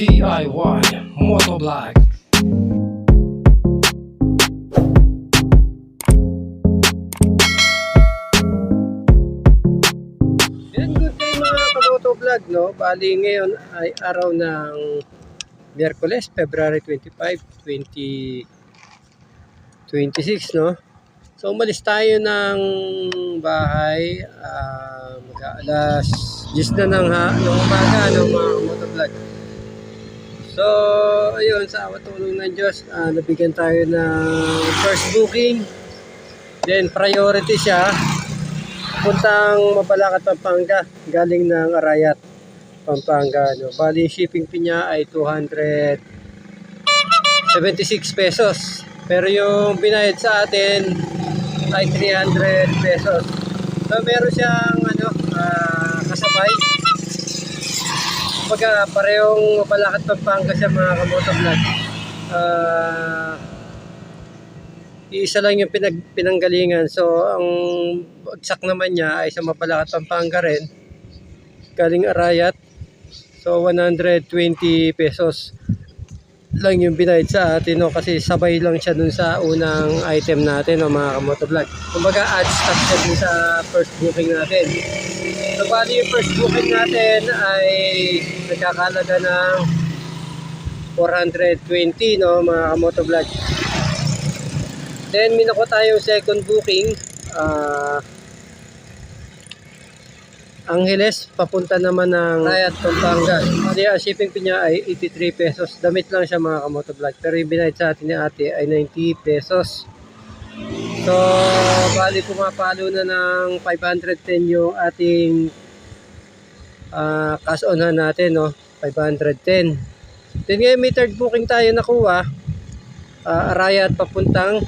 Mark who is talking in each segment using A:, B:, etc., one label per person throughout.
A: DIY Motovlog.
B: Yan, good day mga kamotovlog, no? Bali ngayon ay araw ng Miyerkules, February 25, 2026, no? So umalis tayo ng bahay mag-alas 10 na ng umaga, no, mga kamotovlog. So ayun, sa awa tulong ng Diyos, nabigyan tayo ng first booking. Then priority siya puntang Mabalacat, Pampanga, galing ng Arayat, Pampanga, no? Bali shipping fee niya ay 276 pesos. Pero yung binayad sa atin ay 300 pesos. So meron siyang kasabay. Pagka parehong Mabalacat, Pampanga siya, mga kamotovlog. Iisa lang yung pinanggalingan. So ang bagsak naman niya ay sa Mabalacat, Pampanga rin, galing Arayat. So 120 pesos lang yung binayad sa atin, no? Kasi sabay lang siya dun sa unang item natin, no, mga kamotovlog. Kumbaga add stock siya dun sa first booking natin. So bali yung first booking natin ay nagkakalaga ng 420, no, mga kamotovlog. Then minako tayo second booking, Angeles, papunta naman ng Arayat, Pampanga. Kaya shipping fee niya ay 83 pesos. Damit lang siya, mga kamotovlog. Pero yung binayad sa atin ni ate ay 90 pesos. So bali pumapalo na ng 510 yung ating cash on hand natin, no? 510. Then ngayon may third booking tayo nakuha, Arayat papuntang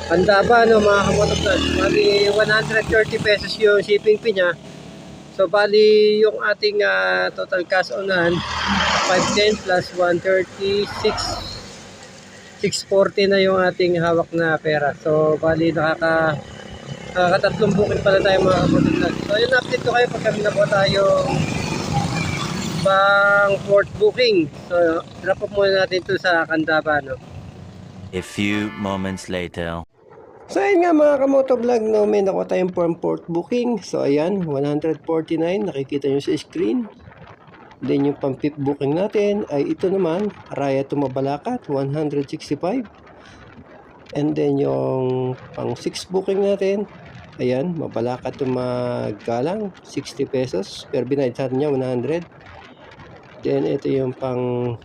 B: Pandaba, no, mga kamotovlog. Bali 130 pesos yung shipping fee niya. So bali yung ating total cash on hand 510 plus 136, 640 na yung ating hawak na pera. So bali nakakatatlong booking pala tayo, mga kamotovlog. So yun, update ko kayo pag kami na po tayo pang fourth booking. So drop off muna natin ito sa Candaba, no.
C: A few moments later.
B: So ayun nga, mga kamotovlog, no, may nakuha tayong fourth booking. So ayan, 149, nakikita nyo sa screen. Then yung pang fifth booking natin ay ito naman, Arayat to Mabalacat, 165. And then yung pang sixth booking natin, ayan, Mabalacat to Magalang, 60 pesos. Pero binayad sa niya 100. Then ito yung pang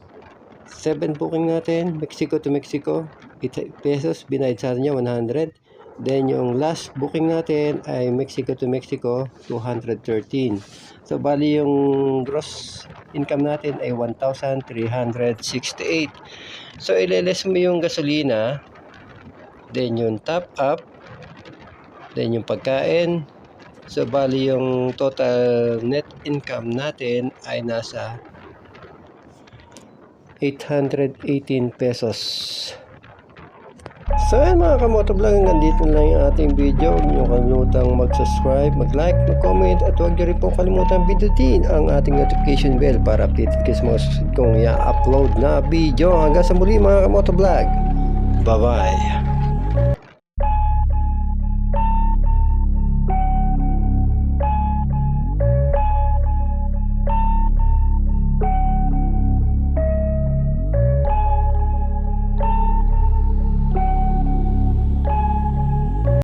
B: seventh booking natin, Mexico to Mexico, 8 pesos, binayad sa niya 100. Then yung last booking natin ay Mexico to Mexico, 213. So bali yung gross income natin ay 1,368. So ileles mo yung gasolina, then yung top up, then yung pagkain. So bali yung total net income natin ay nasa 818 pesos. So yan, mga kamotovlog, hanggang dito lang yung ating video. Huwag niyo kalimutang mag-subscribe, mag-like, mag-comment, at huwag niyo rin po kalimutang pindutin ang ating notification bell para updated kayo sa mga susunod kong i-upload na video. Hanggang sa muli, mga kamotovlog. Bye bye.